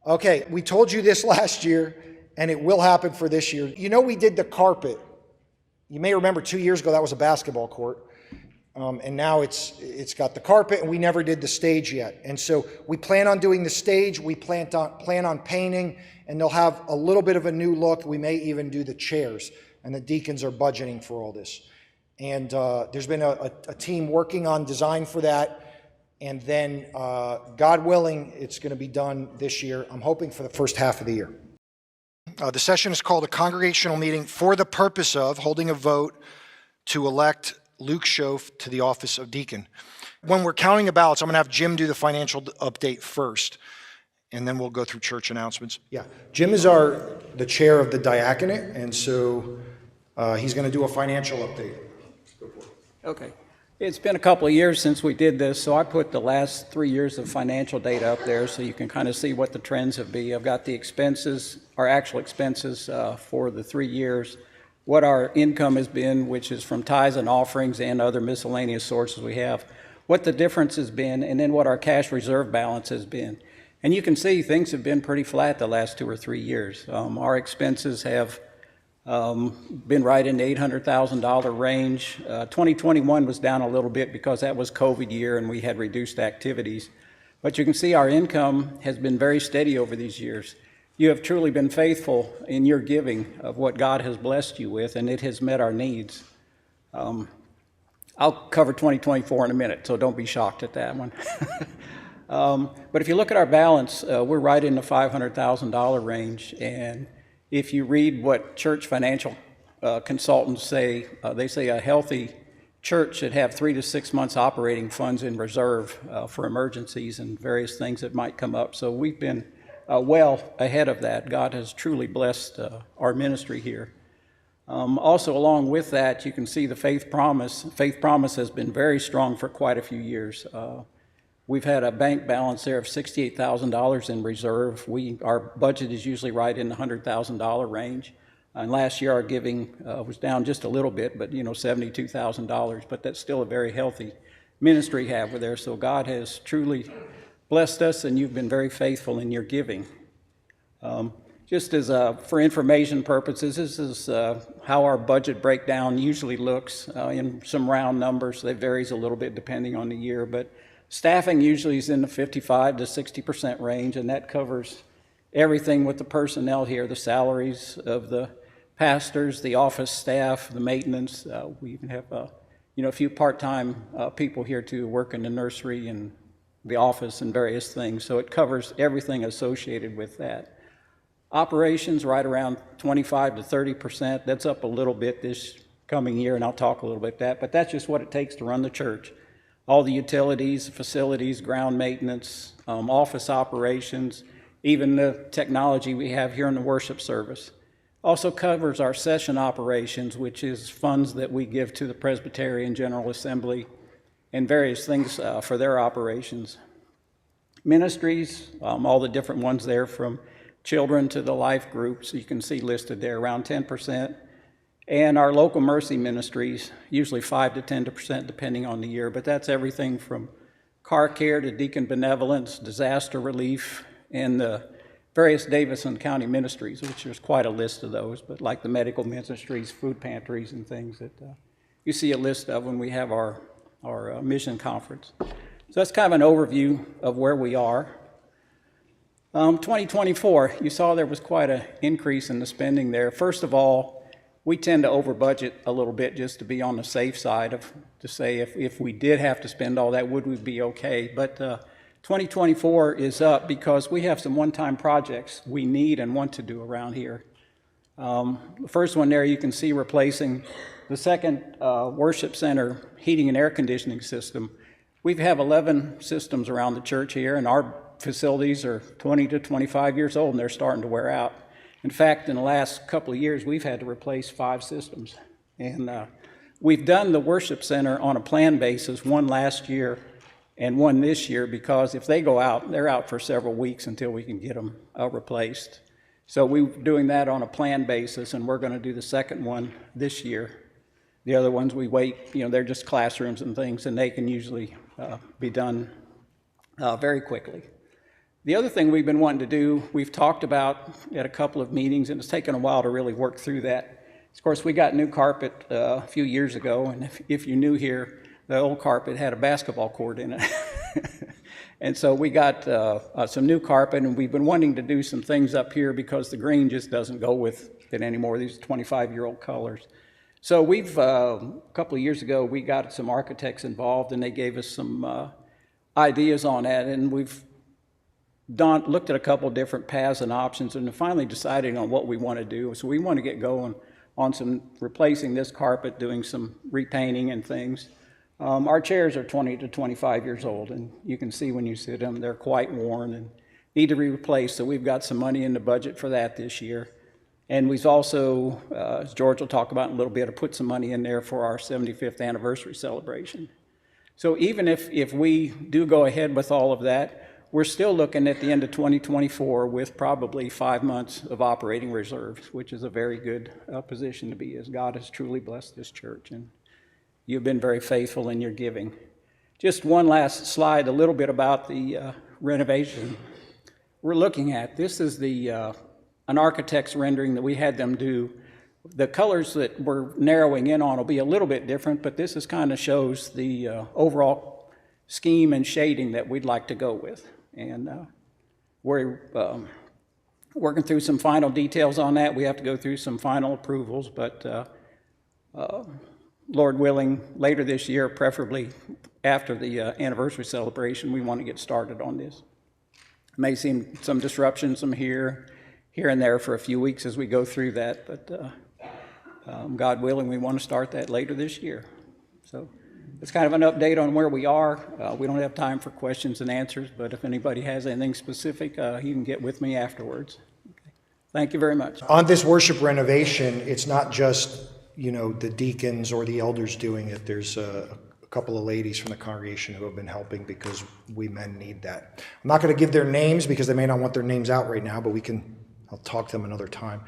Okay, we told you this last year, and it will happen for this year. You know, we did the carpet. You may remember 2 years ago that was a basketball court. And now it's got the carpet, and we never did the stage yet. And so we plan on doing the stage. We plan on painting, and they'll have a little bit of a new look. We may even do the chairs, and the deacons are budgeting for all this. And there's been a team working on design for that. And then, God willing, it's going to be done this year. I'm hoping for the first half of the year. The session is called a congregational meeting for the purpose of holding a vote to elect Luke Schoaf to the office of deacon. When we're counting the ballots, I'm going to have Jim do the financial update first, and then we'll go through church announcements. Yeah, Jim is the chair of the diaconate, and so he's going to do a financial update. Go for it. Okay. It's been a couple of years since we did this, so I put the last 3 years of financial data up there so you can kind of see what the trends have been. I've got the expenses, our actual expenses for the 3 years, what our income has been, which is from tithes and offerings and other miscellaneous sources we have, what the difference has been, and then what our cash reserve balance has been. And you can see things have been pretty flat the last 2 or 3 years. Our expenses have been right in the $800,000 range. 2021 was down a little bit because that was COVID year and we had reduced activities. But you can see our income has been very steady over these years. You have truly been faithful in your giving of what God has blessed you with, and it has met our needs. I'll cover 2024 in a minute, so don't be shocked at that one. But if you look at our balance, we're right in the $500,000 range, and if you read what church financial consultants say, they say a healthy church should have 3 to 6 months operating funds in reserve for emergencies and various things that might come up. So we've been well ahead of that. God has truly blessed our ministry here. Also, along with that, you can see the faith promise. Faith promise has been very strong for quite a few years. We've had a bank balance there of $68,000 in reserve. Our budget is usually right in the $100,000 range. And last year our giving was down just a little bit, but $72,000. But that's still a very healthy ministry we have there. So God has truly blessed us, and you've been very faithful in your giving. Just as for information purposes, this is how our budget breakdown usually looks in some round numbers. It varies a little bit depending on the year, but staffing usually is in the 55 to 60% range, and that covers everything with the personnel here, the salaries of the pastors, the office staff, the maintenance. We even have a few part-time people here to work in the nursery and the office and various things. So it covers everything associated with that. Operations right around 25 to 30%. That's up a little bit this coming year, and I'll talk a little bit about that, but that's just what it takes to run the church. All the utilities, facilities, ground maintenance, office operations, even the technology we have here in the worship service. Also covers our session operations, which is funds that we give to the Presbyterian General Assembly and various things for their operations. Ministries, all the different ones there from children to the life groups, you can see listed there, around 10%. And our local mercy ministries, usually 5 to 10% depending on the year, but that's everything from car care to deacon benevolence, disaster relief, and the various Davidson County ministries, which there's quite a list of those, but like the medical ministries, food pantries, and things that you see a list of when we have our mission conference. So that's kind of an overview of where we are. 2024, you saw there was quite an increase in the spending there. First of all, we tend to over budget a little bit just to be on the safe side to say if we did have to spend all that, would we be okay? But 2024 is up because we have some one-time projects we need and want to do around here. The first one there you can see replacing the second worship center heating and air conditioning system. We have 11 systems around the church here, and our facilities are 20 to 25 years old, and they're starting to wear out. In fact, in the last couple of years, we've had to replace 5 systems. And we've done the worship center on a planned basis, one last year and one this year, because if they go out, they're out for several weeks until we can get them replaced. So we're doing that on a planned basis, and we're going to do the second one this year. The other ones we wait, they're just classrooms and things, and they can usually be done very quickly. The other thing we've been wanting to do, we've talked about at a couple of meetings, and it's taken a while to really work through that. Of course, we got new carpet a few years ago, and if you're new here, the old carpet had a basketball court in it. And so we got some new carpet, and we've been wanting to do some things up here because the green just doesn't go with it anymore, these 25-year-old colors. So we've, a couple of years ago, we got some architects involved, and they gave us some ideas on that, and we've looked at a couple different paths and options, and finally deciding on what we want to do. So we want to get going on some replacing this carpet, doing some repainting and things. Our chairs are 20 to 25 years old, and you can see when you sit them, they're quite worn and need to be replaced. So we've got some money in the budget for that this year. And we've also, as George will talk about in a little bit, put some money in there for our 75th anniversary celebration. So even if we do go ahead with all of that, we're still looking at the end of 2024 with probably 5 months of operating reserves, which is a very good position to be, as God has truly blessed this church, and you've been very faithful in your giving. Just one last slide, a little bit about the renovation we're looking at. This is an architect's rendering that we had them do. The colors that we're narrowing in on will be a little bit different, but this is kind of shows the overall scheme and shading that we'd like to go with. And we're working through some final details on that. We have to go through some final approvals, but Lord willing, later this year, preferably after the anniversary celebration, we want to get started on this. May seem some disruptions from here and there for a few weeks as we go through that, but God willing, we want to start that later this year. So it's kind of an update on where we are. We don't have time for questions and answers, but if anybody has anything specific, you can get with me afterwards. Okay. Thank you very much. On this worship renovation, it's not just, the deacons or the elders doing it. There's a couple of ladies from the congregation who have been helping because we men need that. I'm not going to give their names because they may not want their names out right now, but I'll talk to them another time.